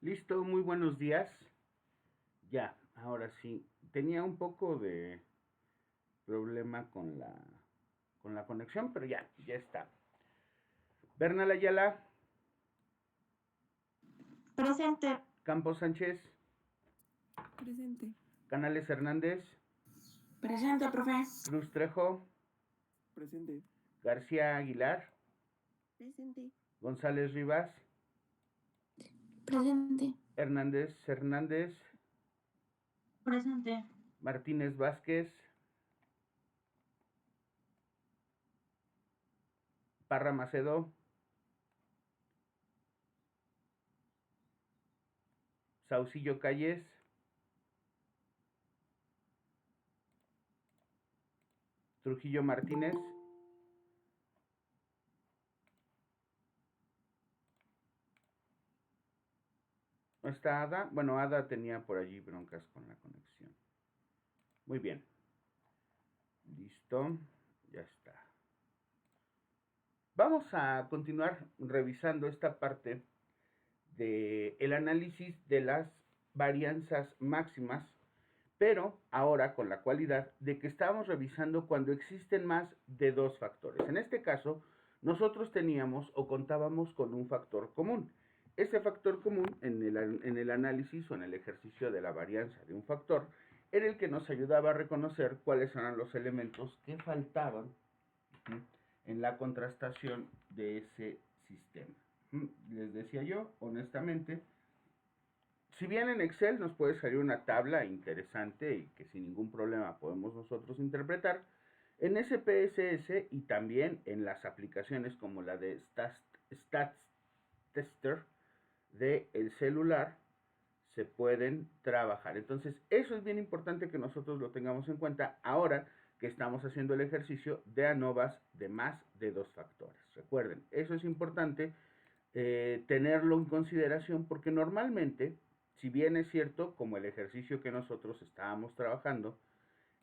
Listo, muy buenos días. Ya, ahora sí. Tenía un poco de problema con la conexión, pero ya está. Bernal Ayala, Presente. Campos Sánchez, Presente. Canales Hernández, Presente, profe. Cruz Trejo, Presente. García Aguilar, Presente. González Rivas, Presente. Hernández, Presente. Martínez Vázquez, Parra Macedo, Saucillo Calles, Trujillo Martínez, ¿no está Ada? Bueno, Ada tenía por allí broncas con la conexión. Muy bien. Listo. Ya está. Vamos a continuar revisando esta parte del análisis de las varianzas máximas, pero ahora con la cualidad de que estamos revisando cuando existen más de dos factores. En este caso, nosotros teníamos o contábamos con un factor común. Ese factor común en el análisis o en el ejercicio de la varianza de un factor era el que nos ayudaba a reconocer cuáles eran los elementos que faltaban en la contrastación de ese sistema. Les decía yo, honestamente, si bien en Excel nos puede salir una tabla interesante y que sin ningún problema podemos nosotros interpretar, en SPSS y también en las aplicaciones como la de Stats Tester de el celular se pueden trabajar. Entonces, eso es bien importante que nosotros lo tengamos en cuenta ahora que estamos haciendo el ejercicio de ANOVAs de más de dos factores. Recuerden, eso es importante tenerlo en consideración porque normalmente, si bien es cierto, como el ejercicio que nosotros estábamos trabajando,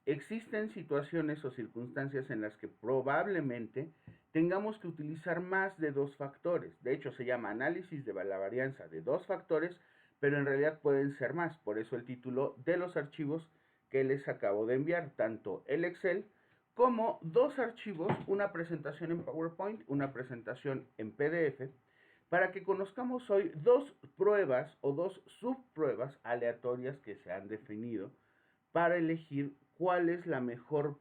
existen situaciones o circunstancias en las que probablemente tengamos que utilizar más de dos factores. De hecho, se llama análisis de la varianza de dos factores, pero en realidad pueden ser más. Por eso el título de los archivos que les acabo de enviar, tanto el Excel como dos archivos, una presentación en PowerPoint, una presentación en PDF, para que conozcamos hoy dos pruebas o dos subpruebas aleatorias que se han definido para elegir cuál es la mejor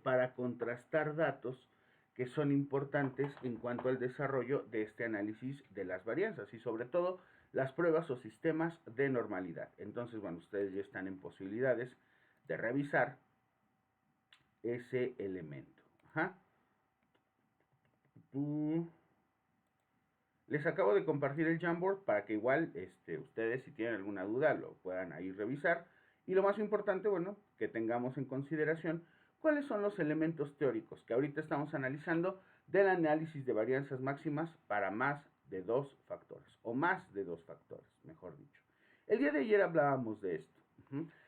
para contrastar datos que son importantes en cuanto al desarrollo de este análisis de las varianzas y sobre todo las pruebas o sistemas de normalidad. Entonces, bueno, ustedes ya están en posibilidades de revisar ese elemento. Ajá. Les acabo de compartir el Jamboard para que igual ustedes si tienen alguna duda lo puedan ahí revisar. Y lo más importante, bueno, que tengamos en consideración cuáles son los elementos teóricos que ahorita estamos analizando del análisis de varianzas máximas para más de dos factores, o más de dos factores, mejor dicho. El día de ayer hablábamos de esto.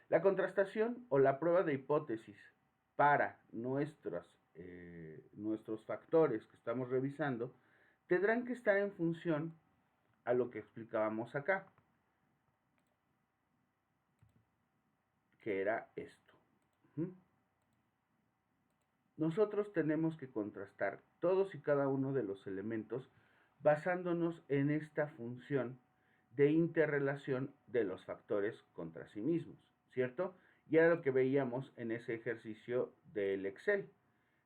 La contrastación o la prueba de hipótesis para nuestros factores que estamos revisando tendrán que estar en función a lo que explicábamos acá, que era esto. Nosotros tenemos que contrastar todos y cada uno de los elementos basándonos en esta función de interrelación de los factores contra sí mismos, ¿cierto? Y era lo que veíamos en ese ejercicio del Excel,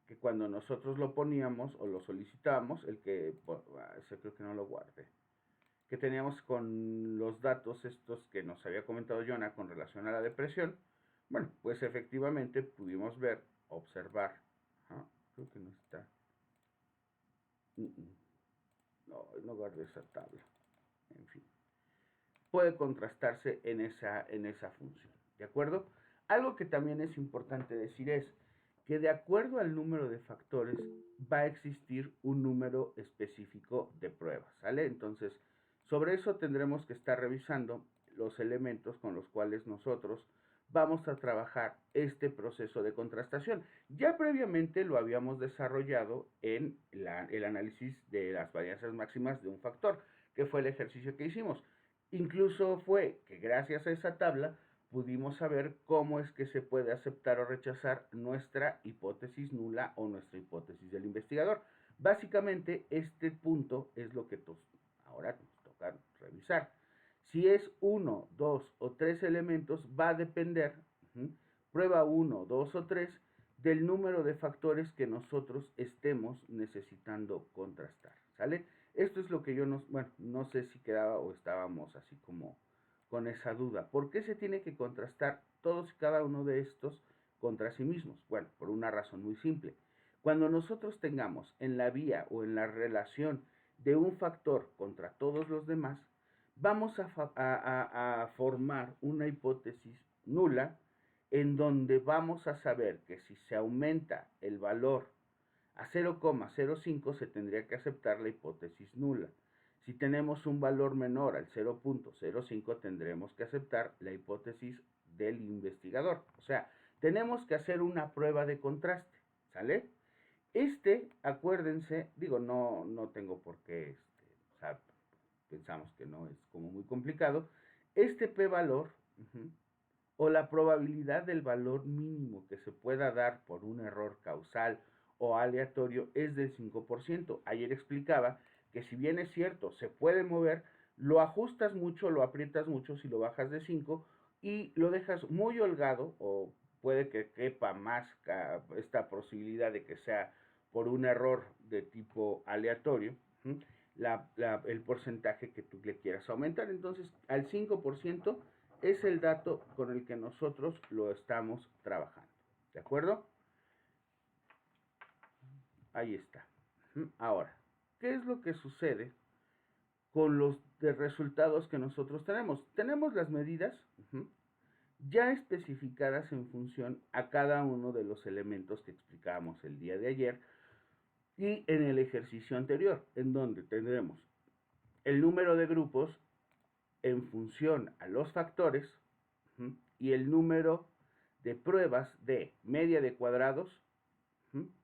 que cuando nosotros lo poníamos o lo solicitábamos, el que, bueno, ese creo que no lo guardé, que teníamos con los datos estos que nos había comentado Jonah con relación a la depresión, bueno, pues efectivamente pudimos ver, observar, creo que no está, no guardé esa tabla, en fin, puede contrastarse en esa función, ¿de acuerdo? Algo que también es importante decir es que de acuerdo al número de factores va a existir un número específico de pruebas, ¿sale? Entonces, sobre eso tendremos que estar revisando los elementos con los cuales nosotros vamos a trabajar este proceso de contrastación. Ya previamente lo habíamos desarrollado en el análisis de las varianzas máximas de un factor, que fue el ejercicio que hicimos. Incluso fue que gracias a esa tabla pudimos saber cómo es que se puede aceptar o rechazar nuestra hipótesis nula o nuestra hipótesis del investigador. Básicamente, este punto es lo que ahora nos toca revisar. Si es uno, dos o tres elementos, va a depender, prueba 1, 2 o 3, del número de factores que nosotros estemos necesitando contrastar, ¿sale? Esto es lo que yo no sé si quedaba o estábamos así como con esa duda. ¿Por qué se tiene que contrastar todos y cada uno de estos contra sí mismos? Bueno, por una razón muy simple. Cuando nosotros tengamos en la vía o en la relación de un factor contra todos los demás, vamos a formar una hipótesis nula en donde vamos a saber que si se aumenta el valor a 0,05 se tendría que aceptar la hipótesis nula. Si tenemos un valor menor al 0,05 tendremos que aceptar la hipótesis del investigador. O sea, tenemos que hacer una prueba de contraste, ¿sale? Acuérdense, digo, no tengo por qué, o sea, pensamos que no es como muy complicado. P-valor, o la probabilidad del valor mínimo que se pueda dar por un error causal o aleatorio es del 5%. Ayer explicaba que si bien es cierto, se puede mover, lo ajustas mucho, lo aprietas mucho si lo bajas de 5 y lo dejas muy holgado o puede que quepa más esta posibilidad de que sea por un error de tipo aleatorio, el porcentaje que tú le quieras aumentar. Entonces, al 5% es el dato con el que nosotros lo estamos trabajando. ¿De acuerdo? Ahí está. Ahora, ¿qué es lo que sucede con los resultados que nosotros tenemos? Tenemos las medidas ya especificadas en función a cada uno de los elementos que explicábamos el día de ayer y en el ejercicio anterior, en donde tendremos el número de grupos en función a los factores y el número de pruebas de media de cuadrados,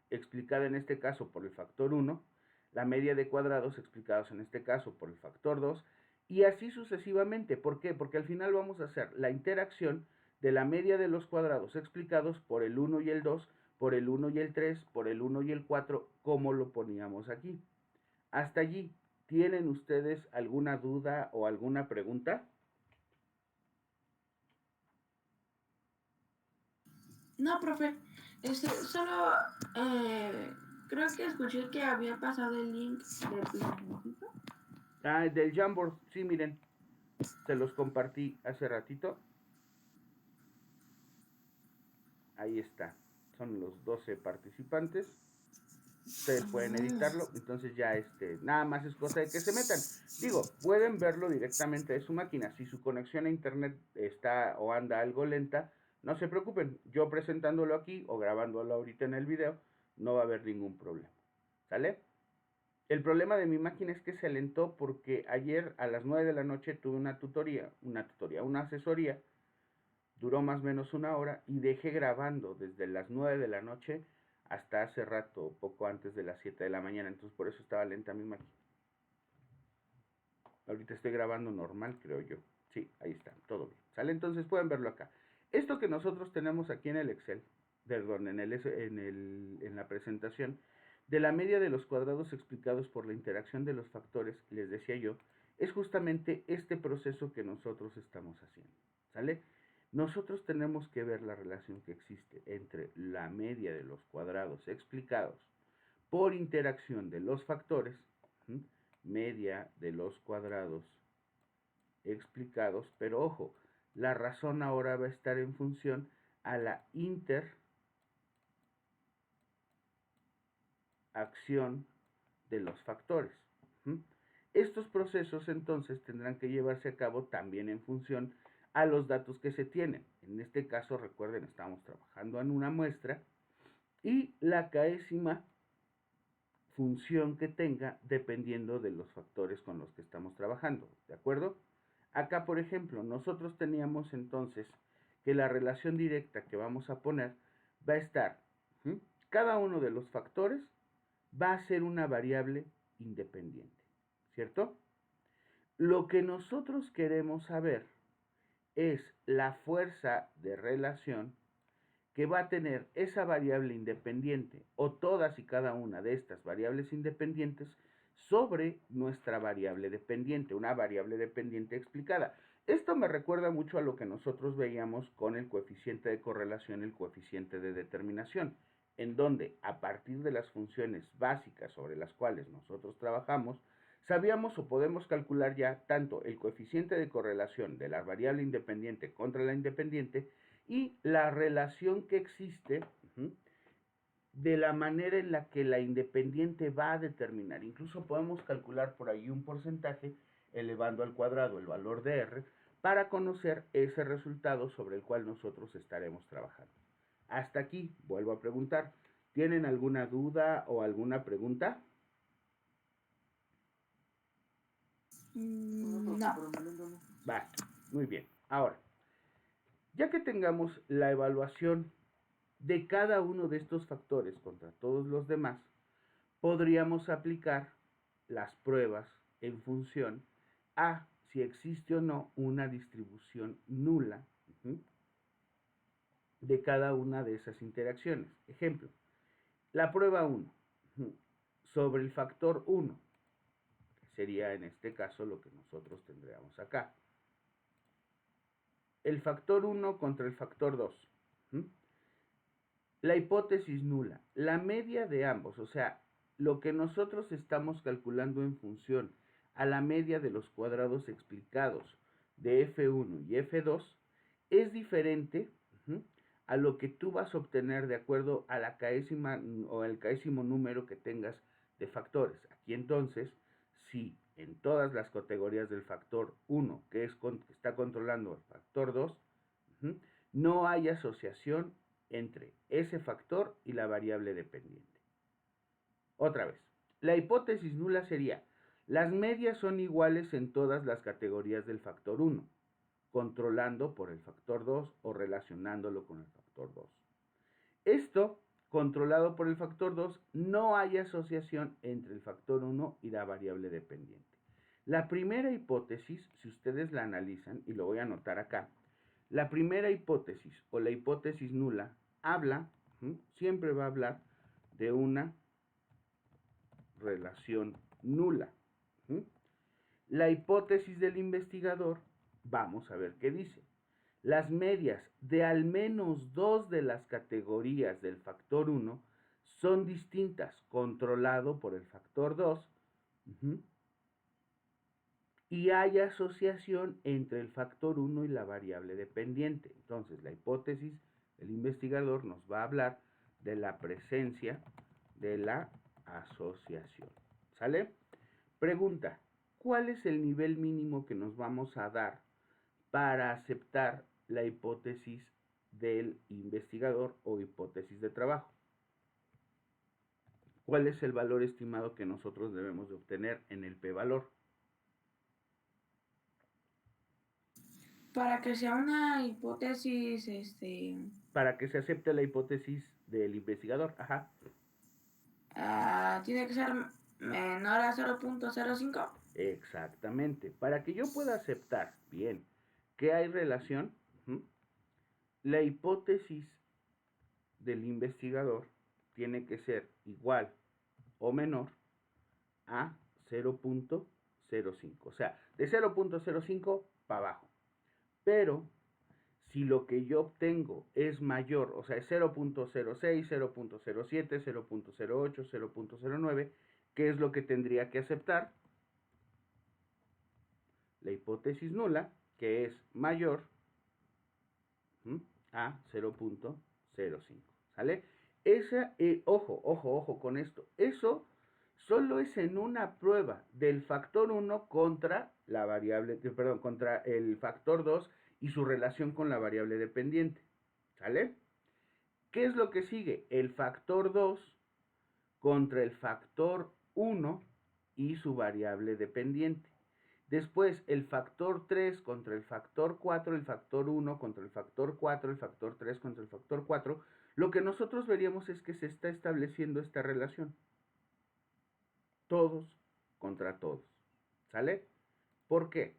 explicada en este caso por el factor 1, la media de cuadrados explicados en este caso por el factor 2, y así sucesivamente. ¿Por qué? Porque al final vamos a hacer la interacción de la media de los cuadrados explicados por el 1 y el 2, por el 1 y el 3, por el 1 y el 4, como lo poníamos aquí. Hasta allí, ¿tienen ustedes alguna duda o alguna pregunta? No, profe. Solo creo que escuché que había pasado el link del planetito. Del Jamboard, sí, miren, se los compartí hace ratito. Ahí está, son los 12 participantes. Ustedes pueden editarlo, entonces ya nada más es cosa de que se metan. Digo, pueden verlo directamente de su máquina. Si su conexión a internet está o anda algo lenta, no se preocupen. Yo presentándolo aquí o grabándolo ahorita en el video, no va a haber ningún problema. ¿Sale? El problema de mi máquina es que se alentó porque ayer a las 9 de la noche tuve una asesoría, duró más o menos una hora y dejé grabando desde las 9 de la noche hasta hace rato, poco antes de las 7 de la mañana, entonces por eso estaba lenta mi máquina. Ahorita estoy grabando normal, creo yo. Sí, ahí está, todo bien. ¿Sale? Entonces pueden verlo acá. Esto que nosotros tenemos aquí en el Excel, perdón, en la presentación, de la media de los cuadrados explicados por la interacción de los factores, les decía yo, es justamente este proceso que nosotros estamos haciendo. ¿Sale? Nosotros tenemos que ver la relación que existe entre la media de los cuadrados explicados por interacción de los factores, media de los cuadrados explicados, pero ojo, la razón ahora va a estar en función a la interacción de los factores. Estos procesos entonces tendrán que llevarse a cabo también en función a los datos que se tienen. En este caso, recuerden, estamos trabajando en una muestra y la késima función que tenga dependiendo de los factores con los que estamos trabajando, ¿de acuerdo? Acá, por ejemplo, nosotros teníamos entonces que la relación directa que vamos a poner va a estar, cada uno de los factores va a ser una variable independiente, ¿cierto? Lo que nosotros queremos saber es la fuerza de relación que va a tener esa variable independiente o todas y cada una de estas variables independientes sobre nuestra variable dependiente, una variable dependiente explicada. Esto me recuerda mucho a lo que nosotros veíamos con el coeficiente de correlación, el coeficiente de determinación, en donde a partir de las funciones básicas sobre las cuales nosotros trabajamos, sabíamos o podemos calcular ya tanto el coeficiente de correlación de la variable independiente contra la independiente y la relación que existe de la manera en la que la independiente va a determinar. Incluso podemos calcular por ahí un porcentaje elevando al cuadrado el valor de R para conocer ese resultado sobre el cual nosotros estaremos trabajando. Hasta aquí, vuelvo a preguntar, ¿tienen alguna duda o alguna pregunta? No. Va, muy bien. Ahora, ya que tengamos la evaluación de cada uno de estos factores contra todos los demás, podríamos aplicar las pruebas en función a si existe o no una distribución nula de cada una de esas interacciones. Ejemplo, la prueba 1 sobre el factor 1, que sería en este caso lo que nosotros tendríamos acá. El factor 1 contra el factor 2. La hipótesis nula, la media de ambos, o sea, lo que nosotros estamos calculando en función a la media de los cuadrados explicados de F1 y F2 es diferente a lo que tú vas a obtener de acuerdo a la caésima o el caésimo número que tengas de factores. Aquí entonces, si en todas las categorías del factor 1, que está controlando el factor 2, no hay asociación entre ese factor y la variable dependiente. Otra vez, la hipótesis nula sería: las medias son iguales en todas las categorías del factor 1, controlando por el factor 2 o relacionándolo con el factor 2. Esto, controlado por el factor 2, no hay asociación entre el factor 1 y la variable dependiente. La primera hipótesis, si ustedes la analizan, y lo voy a anotar acá, la primera hipótesis o la hipótesis nula habla, siempre va a hablar de una relación nula. La hipótesis del investigador, vamos a ver qué dice. Las medias de al menos dos de las categorías del factor 1 son distintas, controlado por el factor 2, y hay asociación entre el factor 1 y la variable dependiente. Entonces, la hipótesis del investigador nos va a hablar de la presencia de la asociación. ¿Sale? Pregunta: ¿cuál es el nivel mínimo que nos vamos a dar para aceptar la hipótesis del investigador o hipótesis de trabajo? ¿Cuál es el valor estimado que nosotros debemos de obtener en el p-valor? Para que sea una hipótesis, Para que se acepte la hipótesis del investigador, tiene que ser menor a 0.05. Exactamente. Para que yo pueda aceptar, bien, que hay relación, la hipótesis del investigador tiene que ser igual o menor a 0.05. O sea, de 0.05 para abajo. Pero si lo que yo obtengo es mayor, o sea, es 0.06, 0.07, 0.08, 0.09, ¿qué es lo que tendría que aceptar? La hipótesis nula, que es mayor a 0.05. ¿Sale? Esa, ojo con esto. Eso solo es en una prueba del factor 1 contra la variable, perdón, contra el factor 2 y su relación con la variable dependiente. ¿Sale? ¿Qué es lo que sigue? El factor 2 contra el factor 1 y su variable dependiente. Después, el factor 3 contra el factor 4, el factor 1 contra el factor 4, el factor 3 contra el factor 4. Lo que nosotros veríamos es que se está estableciendo esta relación. Todos contra todos. ¿Sale? ¿Por qué?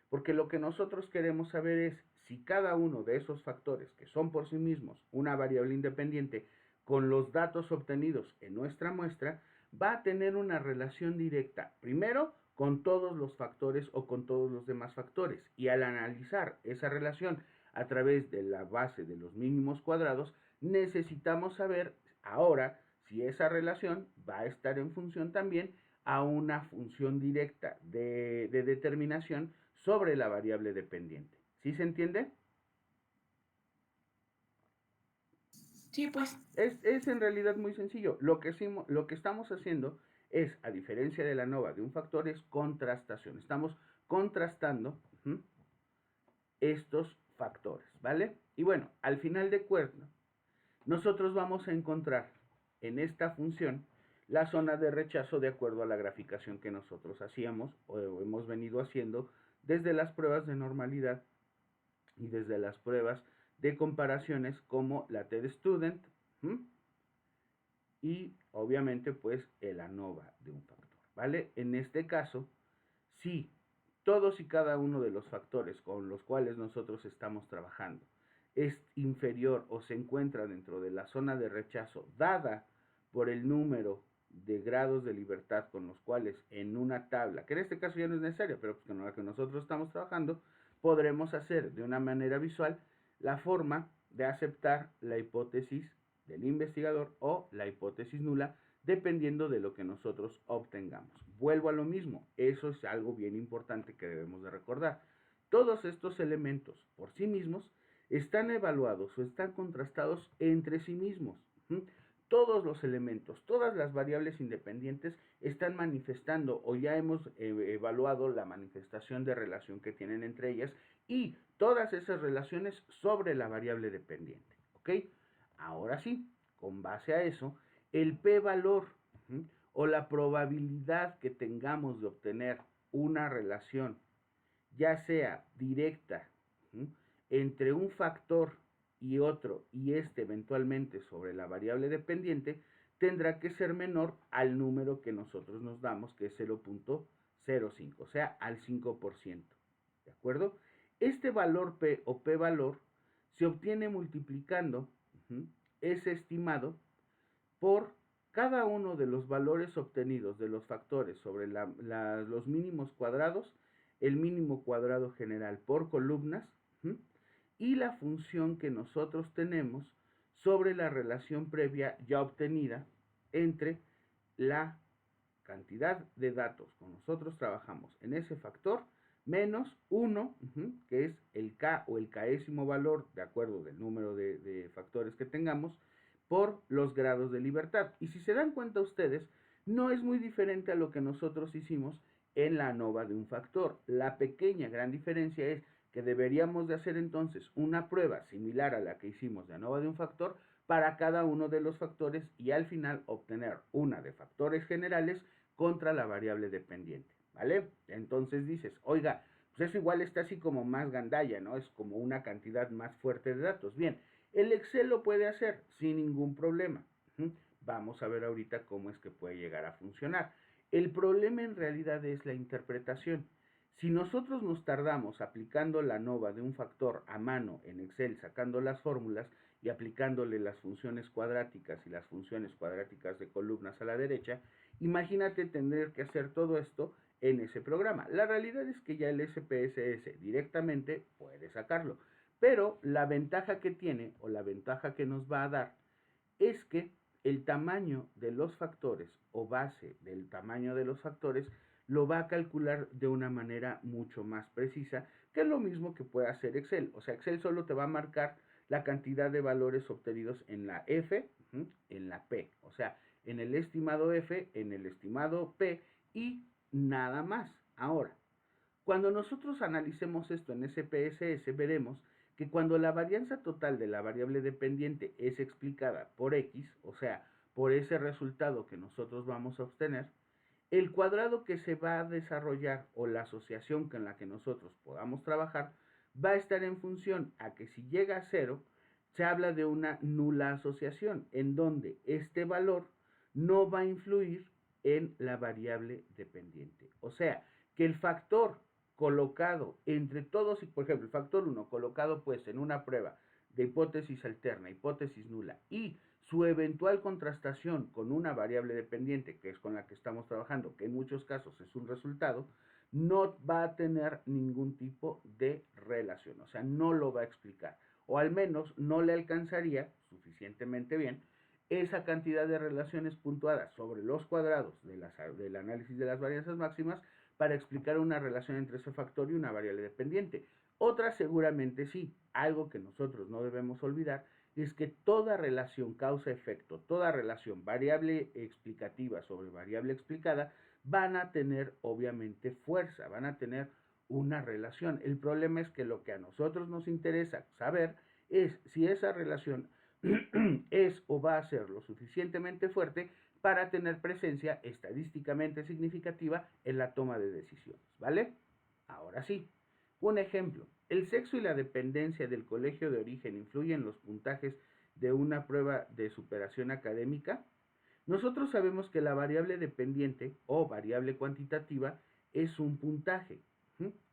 Porque lo que nosotros queremos saber es si cada uno de esos factores, que son por sí mismos una variable independiente, con los datos obtenidos en nuestra muestra, va a tener una relación directa, primero, con todos los factores o con todos los demás factores. Y al analizar esa relación a través de la base de los mínimos cuadrados, necesitamos saber ahora si esa relación va a estar en función también a una función directa de determinación sobre la variable dependiente. ¿Sí se entiende? Sí, pues. Es en realidad muy sencillo. Lo que estamos haciendo es, a diferencia de la ANOVA de un factor, es contrastación. Estamos contrastando estos factores, ¿vale? Y bueno, al final de cuentas, nosotros vamos a encontrar en esta función la zona de rechazo de acuerdo a la graficación que nosotros hacíamos o hemos venido haciendo desde las pruebas de normalidad y desde las pruebas de comparaciones como la TED-Student y obviamente pues el ANOVA de un factor, ¿vale? En este caso, si todos y cada uno de los factores con los cuales nosotros estamos trabajando es inferior o se encuentra dentro de la zona de rechazo dada por el número de grados de libertad con los cuales en una tabla, que en este caso ya no es necesaria, pero pues con la que nosotros estamos trabajando, podremos hacer de una manera visual la forma de aceptar la hipótesis del investigador o la hipótesis nula, dependiendo de lo que nosotros obtengamos. Vuelvo a lo mismo, eso es algo bien importante que debemos de recordar. Todos estos elementos por sí mismos están evaluados o están contrastados entre sí mismos. Todos los elementos, todas las variables independientes están manifestando o ya hemos evaluado la manifestación de relación que tienen entre ellas y todas esas relaciones sobre la variable dependiente. ¿Ok? Ahora sí, con base a eso, el p-valor o la probabilidad que tengamos de obtener una relación, ya sea directa, entre un factor y otro, y este eventualmente sobre la variable dependiente, tendrá que ser menor al número que nosotros nos damos, que es 0.05, o sea, al 5%. ¿De acuerdo? Este valor P o P-valor se obtiene multiplicando ese estimado por cada uno de los valores obtenidos de los factores sobre los mínimos cuadrados, el mínimo cuadrado general por columnas, y la función que nosotros tenemos sobre la relación previa ya obtenida entre la cantidad de datos con nosotros trabajamos en ese factor menos 1, que es el K o el késimo valor, de acuerdo del número de factores que tengamos, por los grados de libertad. Y si se dan cuenta ustedes, no es muy diferente a lo que nosotros hicimos en la ANOVA de un factor. La pequeña gran diferencia es que deberíamos de hacer entonces una prueba similar a la que hicimos de ANOVA de un factor para cada uno de los factores y al final obtener una de factores generales contra la variable dependiente, ¿vale? Entonces dices, oiga, pues eso igual está así como más gandalla, ¿no? Es como una cantidad más fuerte de datos. Bien, el Excel lo puede hacer sin ningún problema. Vamos a ver ahorita cómo es que puede llegar a funcionar. El problema en realidad es la interpretación. Si nosotros nos tardamos aplicando la ANOVA de un factor a mano en Excel, sacando las fórmulas y aplicándole las funciones cuadráticas y las funciones cuadráticas de columnas a la derecha, imagínate tener que hacer todo esto en ese programa. La realidad es que ya el SPSS directamente puede sacarlo. Pero la ventaja que tiene o la ventaja que nos va a dar es que el tamaño de los factores o base del tamaño de los factores lo va a calcular de una manera mucho más precisa, que es lo mismo que puede hacer Excel. O sea, Excel solo te va a marcar la cantidad de valores obtenidos en la F, en la P. O sea, en el estimado F, en el estimado P y nada más. Ahora, cuando nosotros analicemos esto en SPSS, veremos que cuando la varianza total de la variable dependiente es explicada por X, o sea, por ese resultado que nosotros vamos a obtener, el cuadrado que se va a desarrollar o la asociación con la que nosotros podamos trabajar va a estar en función a que si llega a 0, se habla de una nula asociación, en donde este valor no va a influir en la variable dependiente. O sea, que el factor colocado entre todos, y por ejemplo, el factor 1 colocado pues en una prueba de hipótesis alterna, hipótesis nula, y su eventual contrastación con una variable dependiente, que es con la que estamos trabajando, que en muchos casos es un resultado, no va a tener ningún tipo de relación, o sea, no lo va a explicar, o al menos no le alcanzaría suficientemente bien esa cantidad de relaciones puntuadas sobre los cuadrados del análisis de las varianzas máximas para explicar una relación entre ese factor y una variable dependiente. Otras seguramente sí. Algo que nosotros no debemos olvidar es que toda relación causa-efecto, toda relación variable explicativa sobre variable explicada, van a tener obviamente fuerza, van a tener una relación. El problema es que lo que a nosotros nos interesa saber es si esa relación es o va a ser lo suficientemente fuerte para tener presencia estadísticamente significativa en la toma de decisiones, ¿vale? Ahora sí, un ejemplo. ¿El sexo y la dependencia del colegio de origen influyen en los puntajes de una prueba de superación académica? Nosotros sabemos que la variable dependiente o variable cuantitativa es un puntaje.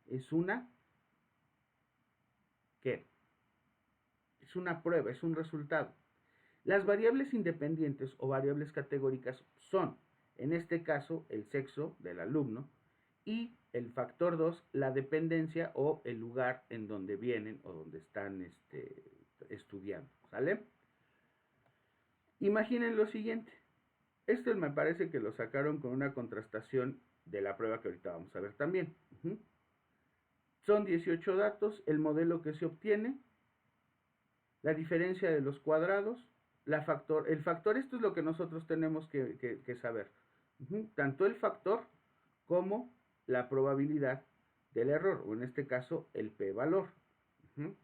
Es una, ¿qué? Es una prueba, es un resultado. Las variables independientes o variables categóricas son, en este caso, el sexo del alumno y el factor 2, la dependencia o el lugar en donde vienen o donde están estudiando, ¿sale? Imaginen lo siguiente. Esto me parece que lo sacaron con una contrastación de la prueba que ahorita vamos a ver también. Son 18 datos, el modelo que se obtiene, la diferencia de los cuadrados, el factor, esto es lo que nosotros tenemos que saber. Tanto el factor como la probabilidad del error, o en este caso el p-valor.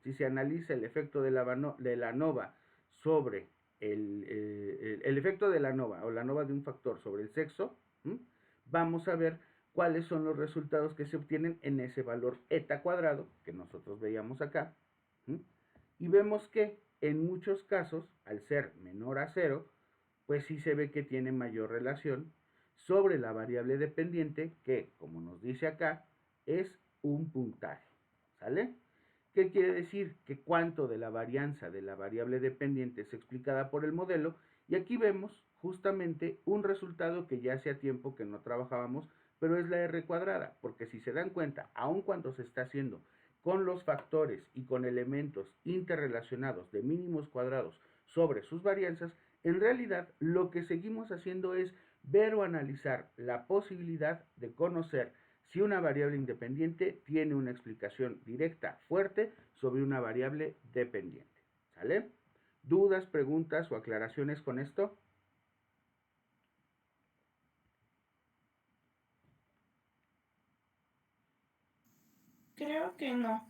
Si se analiza el efecto de la nova sobre el efecto de la nova o la nova de un factor sobre el sexo, vamos a ver cuáles son los resultados que se obtienen en ese valor eta cuadrado que nosotros veíamos acá. Y vemos que en muchos casos, al ser menor a 0, pues sí se ve que tiene mayor relación sobre la variable dependiente que, como nos dice acá, es un puntaje. ¿Sale? ¿Qué quiere decir? Que cuánto de la varianza de la variable dependiente es explicada por el modelo. Y aquí vemos justamente un resultado que ya hacía tiempo que no trabajábamos, pero es la R cuadrada, porque si se dan cuenta, aun cuando se está haciendo con los factores y con elementos interrelacionados de mínimos cuadrados sobre sus varianzas, en realidad lo que seguimos haciendo es ver o analizar la posibilidad de conocer si una variable independiente tiene una explicación directa fuerte sobre una variable dependiente. ¿Sale? ¿Dudas, preguntas o aclaraciones con esto? Creo que no.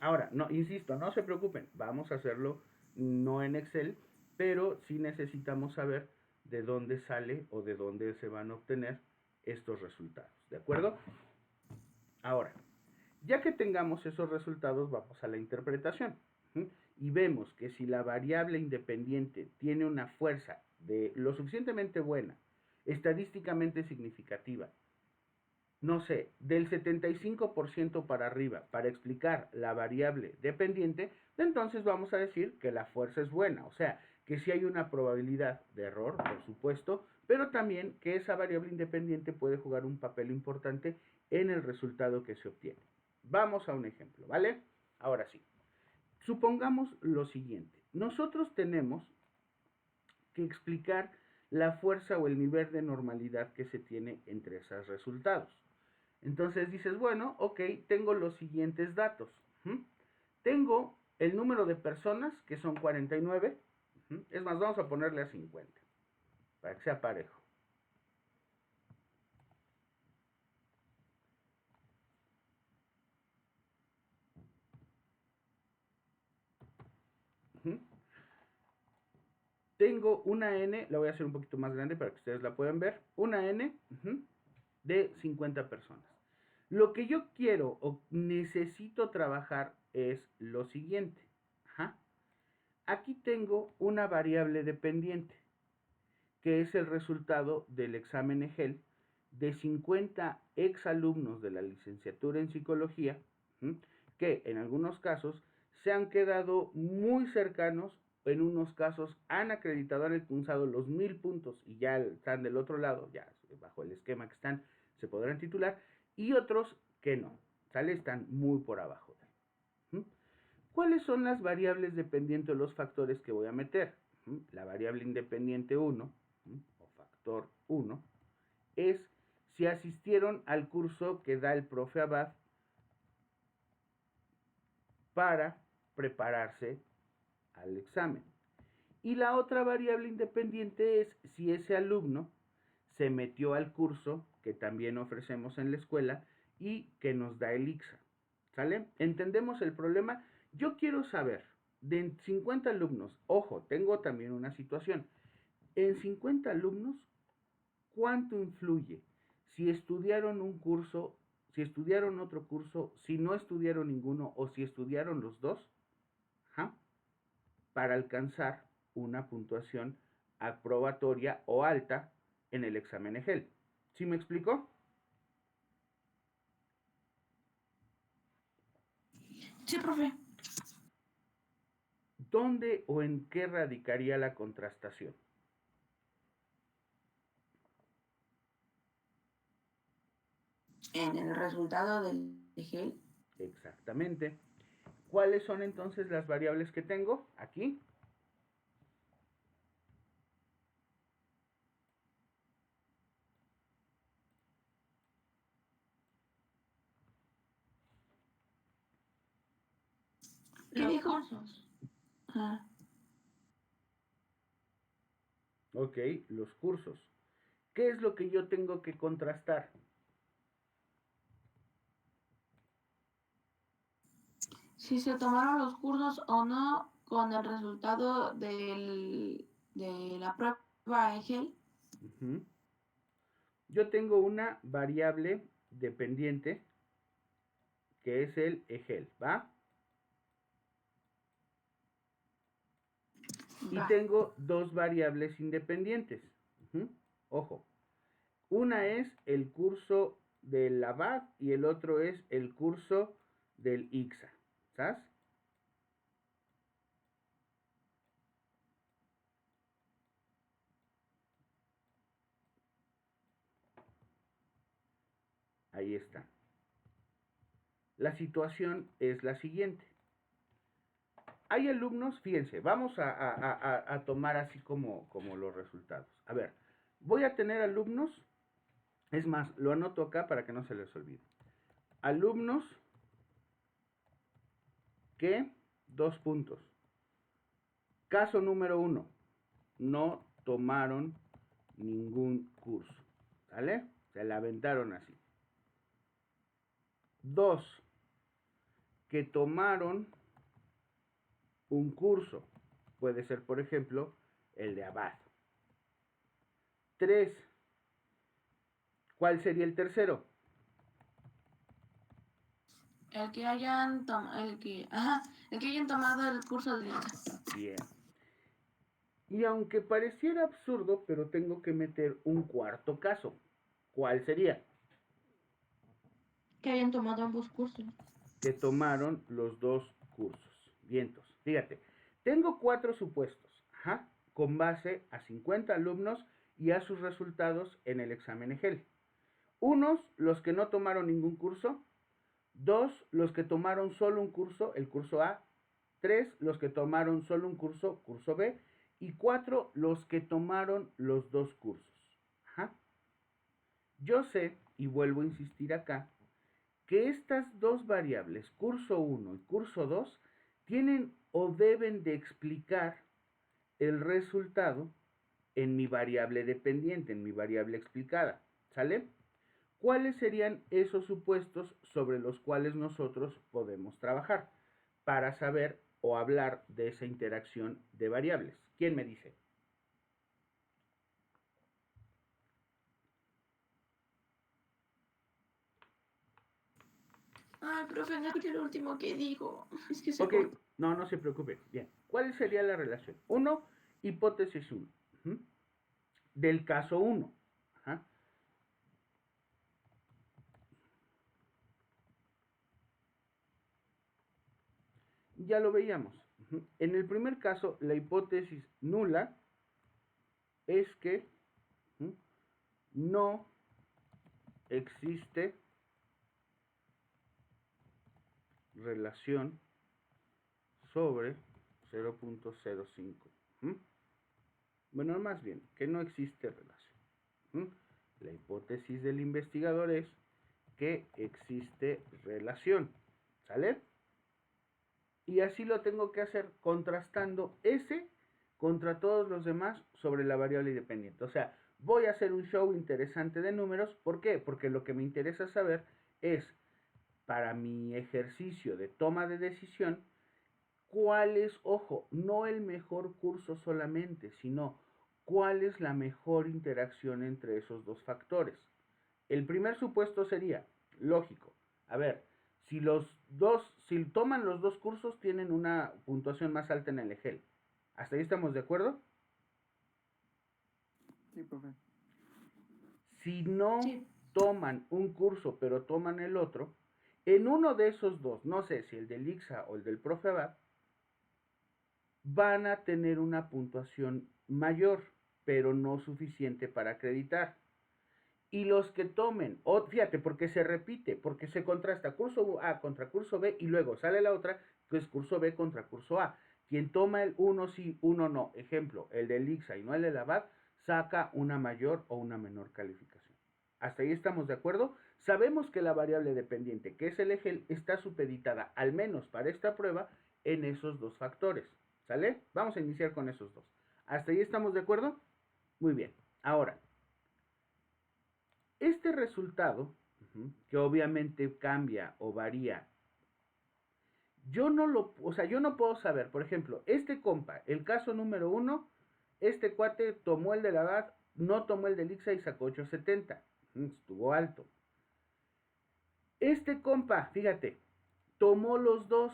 Ahora, no, insisto, no se preocupen, vamos a hacerlo no en Excel, pero sí necesitamos saber de dónde sale o de dónde se van a obtener estos resultados, ¿de acuerdo? Ahora, ya que tengamos esos resultados, vamos a la interpretación. Y vemos que si la variable independiente tiene una fuerza de lo suficientemente buena, estadísticamente significativa, no sé, del 75% para arriba para explicar la variable dependiente, entonces vamos a decir que la fuerza es buena, o sea, que sí hay una probabilidad de error, por supuesto, pero también que esa variable independiente puede jugar un papel importante en el resultado que se obtiene. Vamos a un ejemplo, ¿vale? Ahora sí, supongamos lo siguiente. Nosotros tenemos que explicar la fuerza o el nivel de normalidad que se tiene entre esos resultados. Entonces dices, bueno, ok, tengo los siguientes datos. Tengo el número de personas, que son 49. Es más, vamos a ponerle a 50, para que sea parejo. Tengo una n, la voy a hacer un poquito más grande para que ustedes la puedan ver. Una n de 50 personas. Lo que yo quiero o necesito trabajar es lo siguiente. Aquí tengo una variable dependiente, que es el resultado del examen EGEL de 50 exalumnos de la licenciatura en psicología, que en algunos casos se han quedado muy cercanos, en unos casos han acreditado, han alcanzado los 1000 puntos y ya están del otro lado, ya bajo el esquema que están, se podrán titular, y otros que no, ¿sale? Están muy por abajo. ¿Cuáles son las variables dependiendo de los factores que voy a meter? La variable independiente 1, o factor 1, es si asistieron al curso que da el profe Abad para prepararse al examen. Y la otra variable independiente es si ese alumno se metió al curso que también ofrecemos en la escuela y que nos da el ICSA. ¿Sale? ¿Entendemos el problema? Yo quiero saber, de 50 alumnos, ojo, tengo también una situación. En 50 alumnos, ¿cuánto influye? Si estudiaron un curso, si estudiaron otro curso, si no estudiaron ninguno o si estudiaron los dos, para alcanzar una puntuación aprobatoria o alta en el examen EGEL. ¿Sí me explicó? Sí, profe. ¿Dónde o en qué radicaría la contrastación? En el resultado del EGEL. Exactamente. ¿Cuáles son entonces las variables que tengo aquí? ¿Qué dijo? Cursos. Ok, los cursos. ¿Qué es lo que yo tengo que contrastar? Si se tomaron los cursos o no con el resultado de la prueba EGEL. Yo tengo una variable dependiente que es el EGEL, ¿va? Y tengo dos variables independientes. Ojo, una es el curso del Abad y el otro es el curso del ICSA, ¿sabes? Ahí está. La situación es la siguiente. Hay alumnos, fíjense, vamos a tomar así como los resultados. A ver, voy a tener alumnos, es más, lo anoto acá para que no se les olvide. Alumnos que, 2 puntos. Caso número 1, no tomaron ningún curso, ¿vale? Se la aventaron así. 2, que tomaron un curso. Puede ser, por ejemplo, el de Abad. 3, ¿cuál sería el tercero? El que hayan tomado el curso de ICSA. Bien. Y aunque pareciera absurdo, pero tengo que meter un cuarto caso. ¿Cuál sería? Que hayan tomado ambos cursos. Que tomaron los dos cursos. Vientos. Fíjate, tengo 4 supuestos, con base a 50 alumnos y a sus resultados en el examen EGEL. Unos, los que no tomaron ningún curso. 2, los que tomaron solo un curso, el curso A. 3, los que tomaron solo un curso, curso B. Y 4, los que tomaron los dos cursos. Yo sé, y vuelvo a insistir acá, que estas dos variables, curso 1 y curso 2, tienen o deben de explicar el resultado en mi variable dependiente, en mi variable explicada. ¿Sale? ¿Cuáles serían esos supuestos sobre los cuales nosotros podemos trabajar para saber o hablar de esa interacción de variables? ¿Quién me dice? Ay, profe, no escuché lo último que dijo. Es que se Ok, cortó. no se preocupe. Bien, ¿cuál sería la relación? 1, hipótesis 1. Del caso 1. ya lo veíamos. En el primer caso, la hipótesis nula es que no existe relación sobre 0.05. Bueno, más bien, que no existe relación. La hipótesis del investigador es que existe relación. ¿Sale? Y así lo tengo que hacer contrastando ese contra todos los demás sobre la variable independiente. O sea, voy a hacer un show interesante de números. ¿Por qué? Porque lo que me interesa saber es, para mi ejercicio de toma de decisión, cuál es, ojo, no el mejor curso solamente, sino cuál es la mejor interacción entre esos dos factores. El primer supuesto sería, lógico, a ver, si toman los dos cursos, tienen una puntuación más alta en el EGEL. ¿Hasta ahí estamos de acuerdo? Sí, profe. Si no Sí. toman un curso, pero toman el otro, en uno de esos dos, no sé si el del ICSA o el del Profe Abad, van a tener una puntuación mayor, pero no suficiente para acreditar. Y los que tomen, fíjate, porque se repite, porque se contrasta curso A contra curso B y luego sale la otra, que es curso B contra curso A. Quien toma el uno sí, uno no, ejemplo, el del ICSA y no el de la BAD, saca una mayor o una menor calificación. ¿Hasta ahí estamos de acuerdo? Sabemos que la variable dependiente, que es el EGEL, está supeditada, al menos para esta prueba, en esos dos factores. ¿Sale? Vamos a iniciar con esos dos. ¿Hasta ahí estamos de acuerdo? Muy bien. Ahora, este resultado, que obviamente cambia o varía, yo no puedo saber, por ejemplo, este compa, el caso número 1, este cuate tomó el de la BAD, no tomó el del ICSA y sacó 870, estuvo alto. Este compa, fíjate, tomó los dos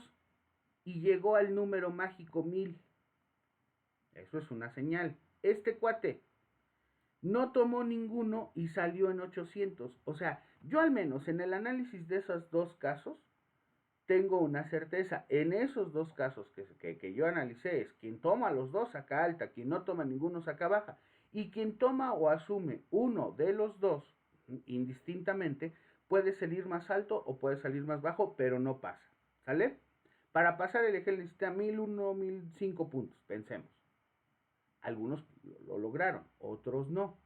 y llegó al número mágico 1000. Eso es una señal. Este cuate no tomó ninguno y salió en 800. O sea, yo al menos en el análisis de esos dos casos tengo una certeza. En esos dos casos que yo analicé es quien toma los dos saca alta, quien no toma ninguno saca baja. Y quien toma o asume uno de los dos, indistintamente, puede salir más alto o puede salir más bajo, pero no pasa. ¿Sale? Para pasar el EGEL necesita 1001, 1005 puntos, pensemos. Algunos lo lograron, otros no.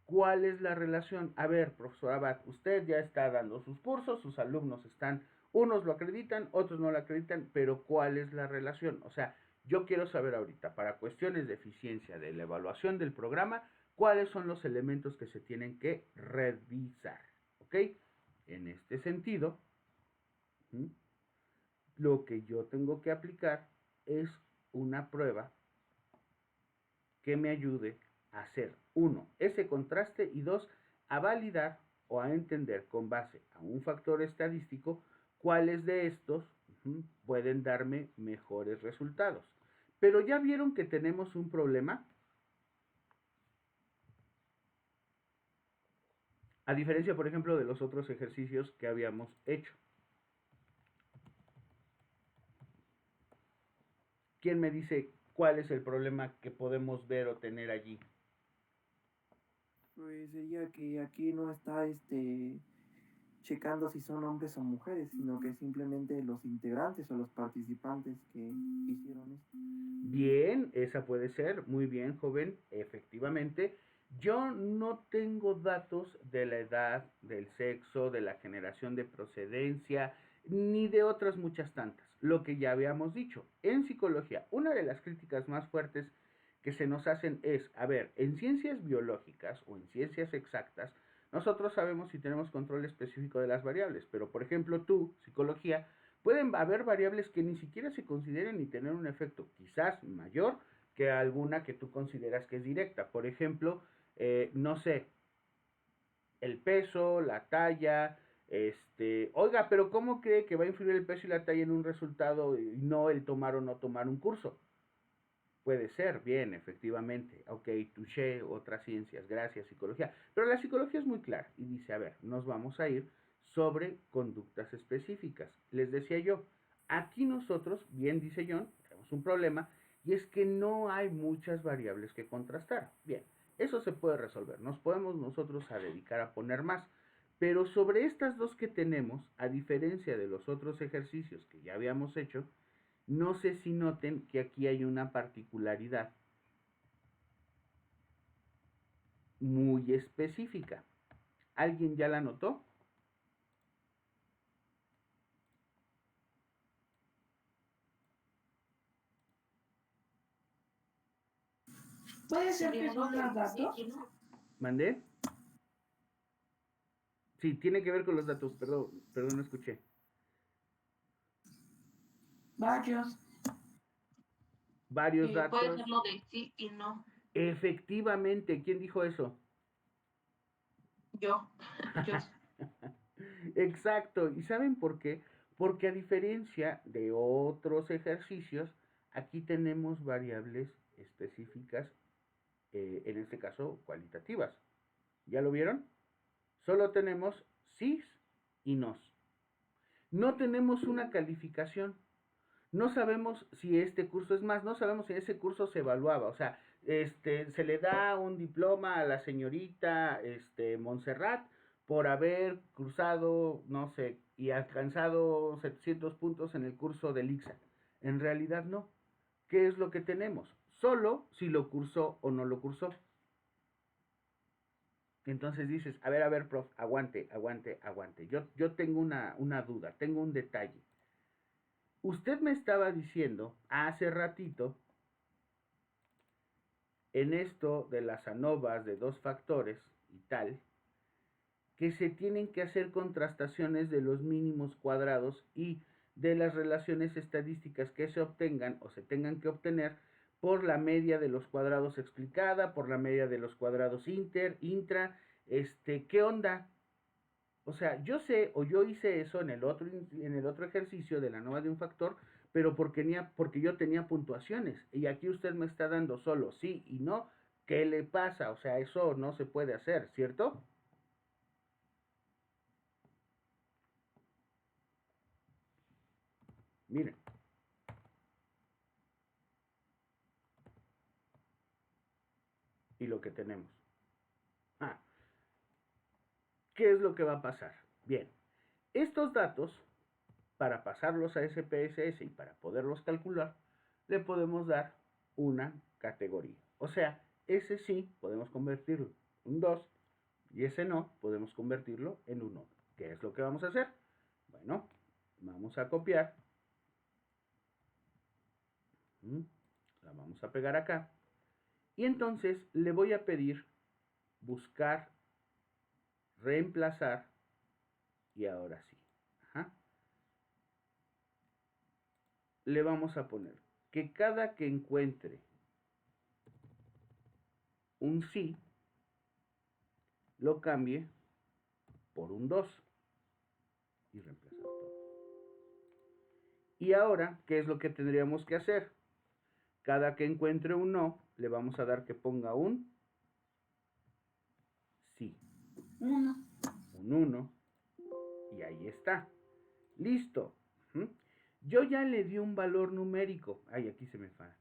¿Cuál es la relación? A ver, profesor Abad, usted ya está dando sus cursos, sus alumnos están, unos lo acreditan, otros no lo acreditan, pero ¿cuál es la relación? O sea, yo quiero saber ahorita, para cuestiones de eficiencia de la evaluación del programa, cuáles son los elementos que se tienen que revisar. ¿Ok? En este sentido, lo que yo tengo que aplicar es una prueba que me ayude a hacer, uno, ese contraste y dos, a validar o a entender con base a un factor estadístico cuáles de estos pueden darme mejores resultados. Pero ya vieron que tenemos un problema. A diferencia, por ejemplo, de los otros ejercicios que habíamos hecho. ¿Quién me dice cuál es el problema que podemos ver o tener allí? Pues sería que aquí no está checando si son hombres o mujeres, sino que simplemente los integrantes o los participantes que hicieron esto. Bien, esa puede ser, muy bien, joven, efectivamente. Yo no tengo datos de la edad, del sexo, de la generación de procedencia, ni de otras muchas tantas. Lo que ya habíamos dicho, en psicología, una de las críticas más fuertes que se nos hacen es, a ver, en ciencias biológicas o en ciencias exactas, nosotros sabemos si tenemos control específico de las variables, pero por ejemplo tú, psicología, pueden haber variables que ni siquiera se consideren ni tener un efecto quizás mayor que alguna que tú consideras que es directa. Por ejemplo, no sé, el peso, la talla, oiga, pero ¿cómo cree que va a influir el peso y la talla en un resultado y no el tomar o no tomar un curso? Puede ser, bien, efectivamente. Ok, touché, otras ciencias, gracias, psicología. Pero la psicología es muy clara y dice, a ver, nos vamos a ir sobre conductas específicas. Les decía yo, Aquí nosotros, bien dice John, tenemos un problema y es que no hay muchas variables que contrastar. Bien, eso se puede resolver. Nos podemos nosotros a dedicar a poner más. Pero sobre estas dos que tenemos, a diferencia de los otros ejercicios que ya habíamos hecho, no sé si noten que aquí hay una particularidad muy específica. ¿Alguien ya la notó? Puede ser que son los datos. ¿Mandé? Sí, tiene que ver con los datos, perdón, no escuché. Varios. Varios datos. Puede ser lo de sí y no. Efectivamente, ¿quién dijo eso? Yo. Exacto, ¿y saben por qué? Porque a diferencia de otros ejercicios, aquí tenemos variables específicas, en este caso cualitativas. ¿Ya lo vieron? Solo tenemos sís y nos. No tenemos una calificación. No sabemos si este curso, es más, no sabemos si ese curso se evaluaba. O sea, se le da un diploma a la señorita Montserrat por haber cursado, no sé, y alcanzado 700 puntos en el curso del ICSA. En realidad no. ¿Qué es lo que tenemos? Solo si lo cursó o no lo cursó. Entonces dices, a ver, prof, aguante. Yo tengo una duda, tengo un detalle. Usted me estaba diciendo hace ratito, en esto de las ANOVAs de 2 factores y tal, que se tienen que hacer contrastaciones de los mínimos cuadrados y de las relaciones estadísticas que se obtengan o se tengan que obtener por la media de los cuadrados explicada, por la media de los cuadrados intra, ¿qué onda? O sea, yo sé o yo hice eso en el otro ejercicio de la ANOVA de un factor, pero porque yo tenía puntuaciones y aquí usted me está dando solo sí y no. ¿Qué le pasa? O sea, eso no se puede hacer, ¿cierto? Miren. Y lo que tenemos. ¿Qué es lo que va a pasar? Bien, estos datos, para pasarlos a SPSS y para poderlos calcular, le podemos dar una categoría. O sea, ese sí podemos convertirlo en un 2 y ese no podemos convertirlo en un 1. ¿Qué es lo que vamos a hacer? Bueno, vamos a copiar. La vamos a pegar acá. Y entonces le voy a pedir buscar, reemplazar y ahora sí. Le vamos a poner que cada que encuentre un sí, lo cambie por un 2 y reemplazar todo. Y ahora, ¿qué es lo que tendríamos que hacer? Cada que encuentre un no, le vamos a dar que ponga un sí. 1. Un 1. Y ahí está. Listo. Yo ya le di un valor numérico. Ay, aquí se me falla.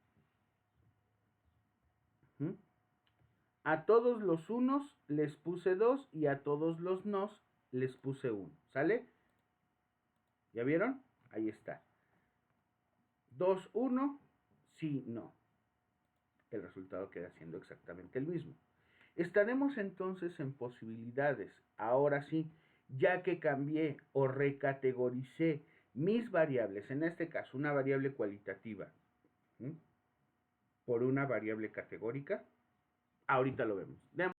A todos los unos les puse 2 y a todos los nos les puse 1. ¿Sale? ¿Ya vieron? Ahí está. 2, 1, sí, no. El resultado queda siendo exactamente el mismo. Estaremos entonces en posibilidades, ahora sí, ya que cambié o recategoricé mis variables, en este caso una variable cualitativa, por una variable categórica. Ahorita lo vemos.